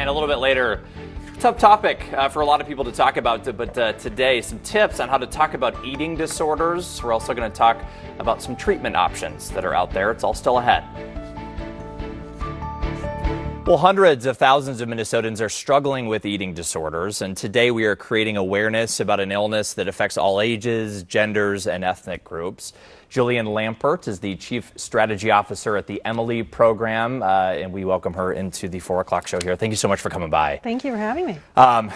a little bit later. Tough topic for a lot of people to talk about, but today some tips on how to talk about eating disorders. We're also going to talk about some treatment options that are out there. It's all still ahead. Well, hundreds of thousands of Minnesotans are struggling with eating disorders, and today we are creating awareness about an illness that affects all ages, genders, and ethnic groups. Jillian Lampert is the Chief Strategy Officer at the Emily program, and we welcome her into the 4 o'clock show here. Thank you so much for coming by. Thank you for having me. A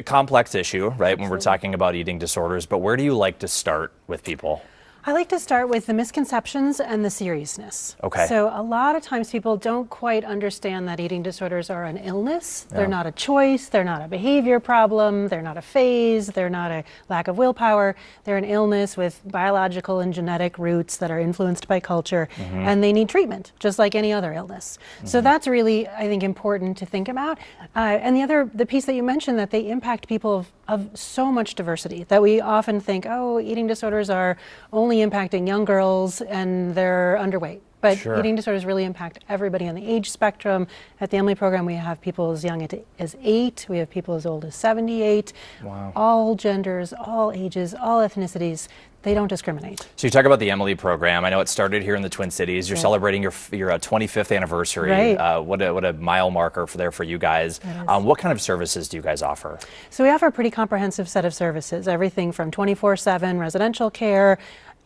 complex issue, right, Absolutely. when we're talking about eating disorders, but where do you like to start with people? I like to start with the misconceptions and the seriousness. Okay. So a lot of times people don't quite understand that eating disorders are an illness. They're not a choice. They're not a behavior problem. They're not a phase. They're not a lack of willpower. They're an illness with biological and genetic roots that are influenced by culture, and they need treatment, just like any other illness. So that's really, I think, important to think about. And the piece that you mentioned, that they impact people of so much diversity, that we often think, oh, eating disorders are only impacting young girls and they're underweight. But eating disorders really impact everybody on the age spectrum. At the Emily program, we have people as young as 8. We have people as old as 78. Wow. All genders, all ages, all ethnicities. They don't discriminate. So you talk about the Emily program. I know it started here in the Twin Cities. You're celebrating your 25th anniversary. Right. What a mile marker for you guys. What kind of services do you guys offer? So we offer a pretty comprehensive set of services. Everything from 24/7 residential care,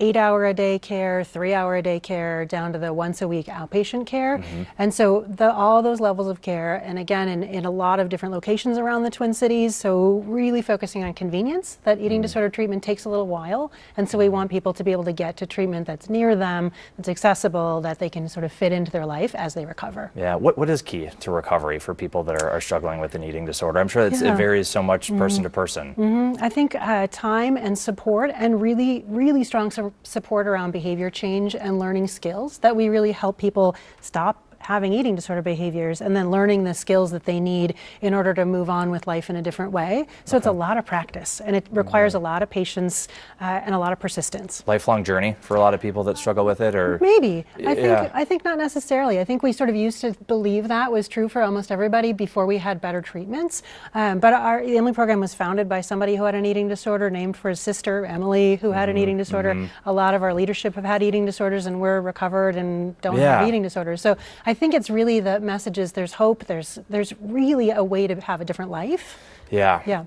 8-hour-a-day care, 3-hour-a-day care, down to the once-a-week outpatient care. And so all those levels of care, and again, in a lot of different locations around the Twin Cities, so really focusing on convenience. That eating disorder treatment takes a little while, and so we want people to be able to get to treatment that's near them, that's accessible, that they can sort of fit into their life as they recover. Yeah, what is key to recovery for people that are struggling with an eating disorder? I'm sure it varies so much person to person. I think time and support, and really strong support around behavior change and learning skills, that we really help people stop having eating disorder behaviors and then learning the skills that they need in order to move on with life in a different way. So it's a lot of practice, and it requires a lot of patience and a lot of persistence. Lifelong journey for a lot of people that struggle with it, or maybe. I think not necessarily. I think we sort of used to believe that was true for almost everybody before we had better treatments. But the Emily program was founded by somebody who had an eating disorder, named for his sister Emily, who had an eating disorder. A lot of our leadership have had eating disorders, and we're recovered and don't have eating disorders. So I think it's really the message is there's hope. There's really a way to have a different life. Yeah.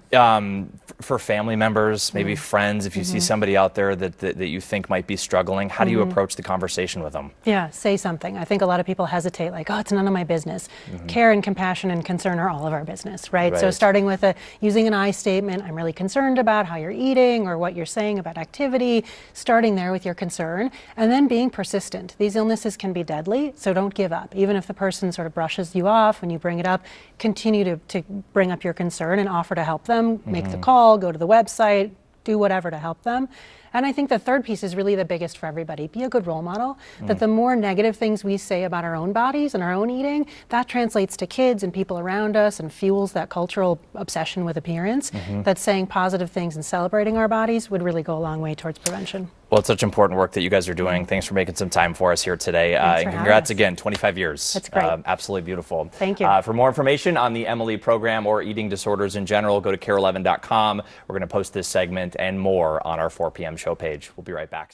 For family members, maybe friends, if you see somebody out there that you think might be struggling, how do you approach the conversation with them? Yeah, say something. I think a lot of people hesitate, like, oh, it's none of my business. Care and compassion and concern are all of our business, right? So starting with using an I statement, I'm really concerned about how you're eating or what you're saying about activity, starting there with your concern, and then being persistent. These illnesses can be deadly, so don't give up. Even if the person sort of brushes you off when you bring it up, continue to bring up your concern and offer to help them, make the call, go to the website, do whatever to help them. And I think the third piece is really the biggest for everybody. Be a good role model. That the more negative things we say about our own bodies and our own eating, that translates to kids and people around us and fuels that cultural obsession with appearance. That saying positive things and celebrating our bodies would really go a long way towards prevention. Well, it's such important work that you guys are doing. Thanks for making some time for us here today. And congrats again, 25 years. That's great. Absolutely beautiful. Thank you. For more information on the Emily program or eating disorders in general, go to KARE11.com. We're going to post this segment and more on our 4 p.m. show page. We'll be right back.